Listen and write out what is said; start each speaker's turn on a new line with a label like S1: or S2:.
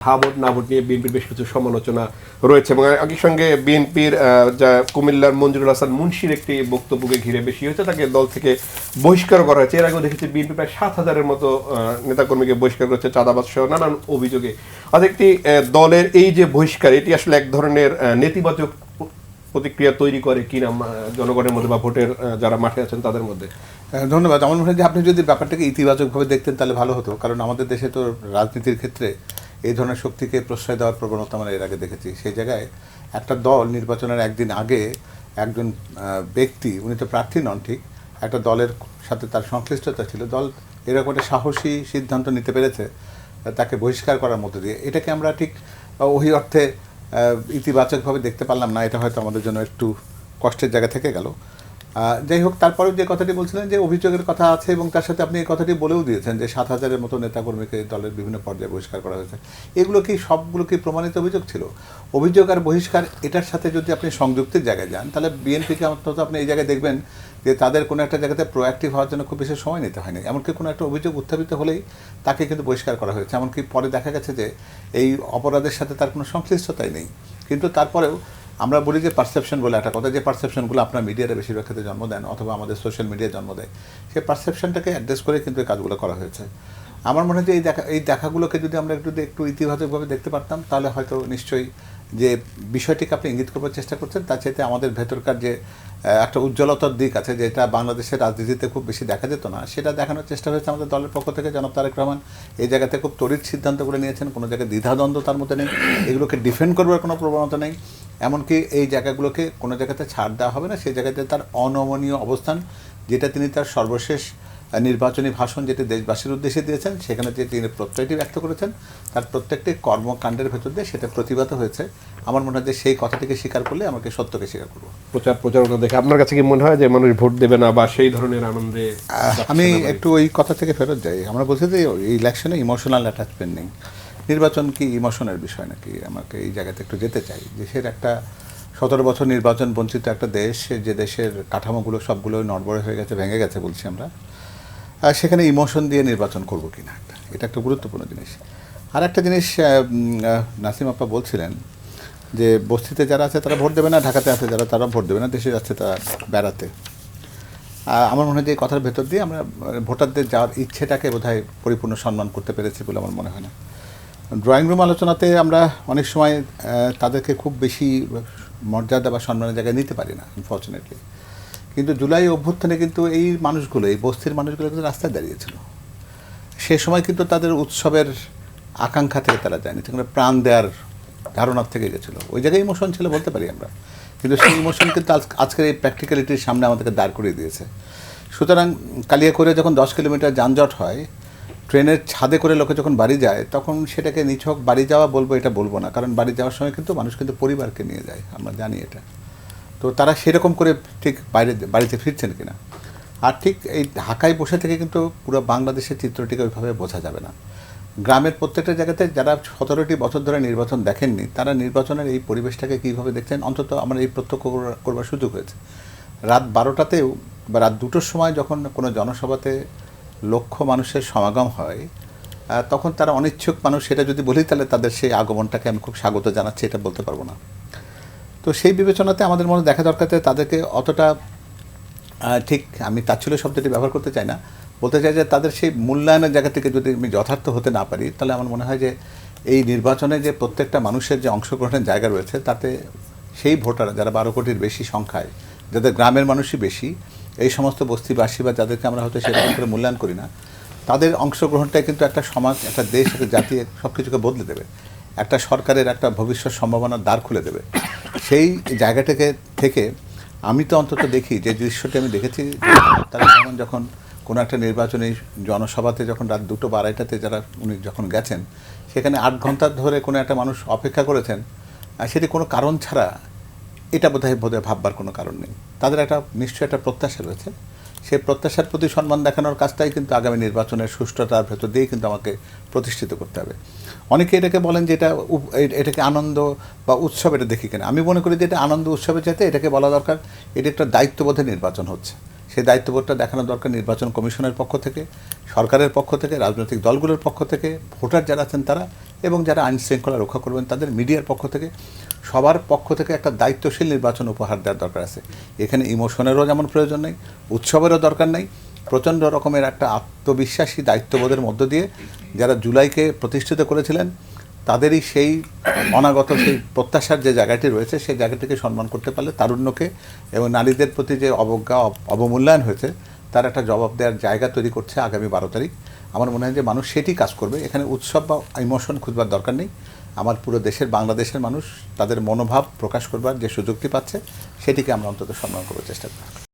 S1: Vote না vote নিয়ে বিএনপির বেশ কিছু সমালোচনা রয়েছে এবং একই সঙ্গে বিএনপির যা কুমিল্লার মঞ্জুরুল হাসান মুন্সির একটি বক্তব্যকে ঘিরে বেশি হয়েছে, তাকে দল থেকে বহিষ্কার করা হয়েছে। এর আগেও দেখেছি বিএনপি প্রায় 7,000-এর মতো নেতাকর্মীকে বহিষ্কার করেছে চাঁদাবাজ সহ নানান অভিযোগে। আর একটি দলের এই যে বহিষ্কার, এটি আসলে এক ধরনের নেতিবাচক প্রতিক্রিয়া তৈরি করে কিনা জনগণের মধ্যে বা ভোটের যারা মাঠে আছেন তাদের মধ্যে?
S2: ধন্যবাদ। আমার মনে হয় যে আপনি যদি ব্যাপারটাকে ইতিবাচকভাবে দেখতেন তাহলে ভালো হতো, কারণ আমাদের দেশে তো রাজনীতির ক্ষেত্রে এই ধরনের শক্তিকে প্রশ্রয় দেওয়ার প্রবণতা আমরা এর আগে দেখেছি। সেই জায়গায় একটা দল নির্বাচনের একদিন আগে একজন ব্যক্তি, উনি তো প্রার্থী নন ঠিক, একটা দলের সাথে তার সংশ্লিষ্টতা ছিল, দল এরকম একটা সাহসী সিদ্ধান্ত নিতে পেরেছে তাকে বহিষ্কার করার মধ্যে দিয়ে। এটাকে আমরা ঠিক ওই অর্থে ইতিবাচকভাবে দেখতে পারলাম না। এটা হয়তো আমাদের জন্য একটু কষ্টের জায়গা থেকে গেল। যাই হোক, তারপরেও যে কথাটি বলছিলেন যে অভিযোগের কথা আছে, এবং তার সাথে আপনি এই কথাটি বলেও দিয়েছেন যে 7,000-এর মতো নেতাকর্মীকে দলের বিভিন্ন পর্যায়ে বহিষ্কার করা হয়েছে। এগুলো কি সবগুলো কি প্রমাণিত অভিযোগ ছিল? অভিযোগ আর বহিষ্কার এটার সাথে যদি আপনি সংযুক্তির জায়গায় যান, তাহলে বিএনপিকে অন্তত আপনি এই জায়গায় দেখবেন যে তাদের কোনো একটা জায়গাতে প্রোঅ্যাক্টিভ হওয়ার জন্য খুব বেশি সময় নিতে হয়নি। এমনকি কোনো একটা অভিযোগ উত্থাপিত হলেই তাকে কিন্তু বহিষ্কার করা হয়েছে। এমনকি পরে দেখা গেছে যে এই অপরাধের সাথে তার কোনো সংশ্লিষ্টতাই নেই। কিন্তু তারপরেও আমরা বলি যে পারসেপশন বলে একটা কথা, যে পারসেপশনগুলো আপনার মিডিয়াটা বেশিরভাগ ক্ষেত্রে জন্ম দেন অথবা আমাদের সোশ্যাল মিডিয়া জন্ম দেয়, সেই পারসেপশনটাকে অ্যাড্রেস করে কিন্তু এই কাজগুলো করা হয়েছে। আমার মনে হয় যে এই দেখাগুলোকে যদি আমরা একটু ইতিবাচকভাবে দেখতে পারতাম, তাহলে হয়তো নিশ্চয়ই যে বিষয়টিকে আপনি ইঙ্গিত করবার চেষ্টা করছেন, তার চাইতে আমাদের ভেতরকার যে একটা উজ্জ্বলতার দিক আছে, যেটা বাংলাদেশের রাজনীতিতে খুব বেশি দেখা যেত না, সেটা দেখানোর চেষ্টা হয়েছে আমাদের দলের পক্ষ থেকে। জনাব তারেক রহমান এই জায়গাতে খুব তড়িৎ সিদ্ধান্তগুলো নিয়েছেন, কোনো জায়গায় দ্বিধাদ্বন্দ্ব তার মধ্যে নেই, এগুলোকে ডিফেন্ড করবার কোনো প্রবণতা নেই। এমনকি এই জায়গাগুলোকে কোনো জায়গাতে ছাড় দেওয়া হবে না, সেই জায়গাতে তার অনমনীয় অবস্থান, যেটা তিনি তার সর্বশেষ নির্বাচনী ভাষণ যেটি দেশবাসীর উদ্দেশ্যে দিয়েছেন, সেখানে যে তিনি প্রত্যয়টি ব্যক্ত করেছেন, তার প্রত্যেকটি কর্মকাণ্ডের ভেতর দিয়ে সেটা প্রতিবাদ হয়েছে। আমার মনে হয় যে সেই কথাটিকে স্বীকার করলে আমাকে সত্যকে স্বীকার করবো।
S1: প্রচারণা দেখে আপনার কাছে কি মনে হয় যে মানুষ ভোট দেবে না বা সেই ধরনের আনন্দে?
S2: আমি একটু ওই কথা থেকে ফেরত যাই। আমরা বলছি যে এই ইলেকশনে ইমোশনাল অ্যাটাচমেন্ট নেই। নির্বাচন কি ইমোশনের বিষয় নাকি? আমাকে এই জায়গাতে একটু যেতে চাই। দেশের একটা 17 বছর নির্বাচন বঞ্চিত একটা দেশ, যে দেশের কাঠামোগুলো সবগুলো নড়বড়ে হয়ে গেছে, ভেঙে গেছে বলছি আমরা, সেখানে ইমোশন দিয়ে নির্বাচন করব কি না, এটা একটা গুরুত্বপূর্ণ জিনিস। আর একটা জিনিস নাসিম আপা বলছিলেন যে বস্তিতে যারা আছে তারা ভোট দেবে না, ঢাকাতে আছে যারা তারা ভোট দেবে না, দেশে যাচ্ছে তারা বেড়াতে। আমার মনে হয় যে এই কথার ভেতর দিয়ে আমরা ভোটারদের যাওয়ার ইচ্ছেটাকে বোধহয় পরিপূর্ণ সম্মান করতে পেরেছি বলে আমার মনে হয় না। ড্রয়িং রুম আলোচনাতে আমরা অনেক সময় তাদেরকে খুব বেশি মর্যাদা বা সম্মানের জায়গায় নিতে পারি না, আনফর্চুনেটলি। কিন্তু জুলাই অভ্যুত্থানে কিন্তু এই মানুষগুলো, এই বস্তির মানুষগুলো কিন্তু রাস্তায় দাঁড়িয়েছিল। সে সময় কিন্তু তাদের উৎসবের আকাঙ্ক্ষা থেকে তারা যায়নি, সেখানে প্রাণ দেওয়ার ধারণার থেকে গেছিলো। ওই জায়গায় ইমোশন ছিল বলতে পারি আমরা, কিন্তু সেই ইমোশন কিন্তু আজকের এই প্র্যাকটিক্যালিটির সামনে আমাদেরকে দাঁড় করিয়ে দিয়েছে। সুতরাং কালিয়াকৈরে যখন 10 কিলোমিটার যানজট হয়, ট্রেনের ছাদে করে লোকে যখন বাড়ি যায়, তখন সেটাকে নিছক বাড়ি যাওয়া বলবো এটা বলবো না, কারণ বাড়ি যাওয়ার সময় কিন্তু মানুষ কিন্তু পরিবারকে নিয়ে যায়, আমরা জানি এটা। তো তারা সেরকম করে ঠিক বাড়িতে ফিরছেন কিনা। আর ঠিক এই ঢাকায় বসে থেকে কিন্তু পুরো বাংলাদেশের চিত্রটিকে ওইভাবে বোঝা যাবে না। গ্রামের প্রত্যেকটা জায়গাতে যারা 17টি বছর ধরে নির্বাচন দেখেননি, তারা নির্বাচনের এই পরিবেশটাকে কীভাবে দেখছেন, অন্তত আমার এই প্রত্যক্ষ করবার সুযোগ হয়েছে। রাত 12টাতেও বা রাত 2টোর সময় যখন কোনো জনসভাতে লক্ষ মানুষের সমাগম হয়, তখন তারা অনিচ্ছুক মানুষ, সেটা যদি বলি তাহলে তাদের সেই আগমনটাকে আমি খুব স্বাগত জানাচ্ছি, এটা বলতে পারবো না। তো সেই বিবেচনাতে আমাদের মনে দেখা দরকার তাদেরকে অতটা ঠিক, আমি তাচ্ছিল্য শব্দটি ব্যবহার করতে চাই না, বলতে চাই যে তাদের সেই মূল্যায়নের জায়গা থেকে যদি আমি যথার্থ হতে না পারি, তাহলে আমার মনে হয় যে এই নির্বাচনে যে প্রত্যেকটা মানুষের যে অংশগ্রহণের জায়গা রয়েছে, তাতে সেই ভোটার যারা 12 কোটির বেশি সংখ্যায়, যাদের গ্রামের মানুষই বেশি, এই সমস্ত বস্তিবাসী বা যাদেরকে আমরা হয়তো সেরকম করে মূল্যায়ন করি না, তাদের অংশগ্রহণটাই কিন্তু একটা সমাজ, একটা দেশ, একটা জাতি সব কিছুকে বদলে দেবে, একটা সরকারের একটা ভবিষ্যৎ সম্ভাবনার দ্বার খুলে দেবে। সেই জায়গাটাকে থেকে আমি তো অন্তত দেখি, যে দৃশ্যটি আমি দেখেছি, তারা যখন কোনো একটা নির্বাচনী জনসভাতে যখন রাত 2টো বা 2:30-তে উনি যখন গেছেন, সেখানে 8 ঘন্টা ধরে কোনো একটা মানুষ অপেক্ষা করেছেন, সেটি কোনো কারণ ছাড়া, এটা বোধহয় ভাববার কোনো কারণ নেই। তাদের একটা নিশ্চয়ই একটা প্রত্যাশা রয়েছে, সেই প্রত্যাশার প্রতি সম্মান দেখানোর কাজটাই কিন্তু আগামী নির্বাচনের সুষ্ঠুতার ভেতর দিয়েই কিন্তু আমাকে প্রতিষ্ঠিত করতে হবে। অনেকে এটাকে বলেন যে এটাকে আনন্দ বা উৎসব এটা দেখি কিনা। আমি মনে করি যে এটা আনন্দ উৎসবের চাইতে এটাকে বলা দরকার এটা একটা দায়িত্ববোধের নির্বাচন হচ্ছে। সেই দায়িত্ববোধটা দেখানো দরকার নির্বাচন কমিশনের পক্ষ থেকে, সরকারের পক্ষ থেকে, রাজনৈতিক দলগুলোর পক্ষ থেকে, ভোটার যারা আছেন তারা, এবং যারা আইন শৃঙ্খলা রক্ষা করবেন তাদের মিডিয়ার পক্ষ থেকে সবার পক্ষ থেকে একটা দায়িত্বশীল নির্বাচন উপহার দেওয়ার দরকার আছে। এখানে ইমোশনেরও যেমন প্রয়োজন নেই, উৎসবেরও দরকার নেই, প্রচণ্ড রকমের একটা আত্মবিশ্বাসী দায়িত্ববোধের মধ্য দিয়ে যারা জুলাইকে প্রতিষ্ঠিত করেছিলেন তাদেরই সেই অনাগত সেই প্রত্যাশার যে জায়গাটি রয়েছে সেই জায়গাটিকে সম্মান করতে পারলে তারুণ্যকে এবং নারীদের প্রতি যে অবজ্ঞা অবমূল্যায়ন হয়েছে তার একটা জবাব দেওয়ার জায়গা তৈরি করছে আগামী 12 তারিখ। আমার মনে হয় যে মানুষ সেটি কাজ করবে, এখানে উৎসব বা ইমোশন খুঁজবার দরকার নেই। আমার পুরো দেশের বাংলাদেশের মানুষ তাদের মনোভাব প্রকাশ করবার যে সুযোগটি পাচ্ছে সেটিকে আমরা অন্তত সম্মান করার চেষ্টা করি।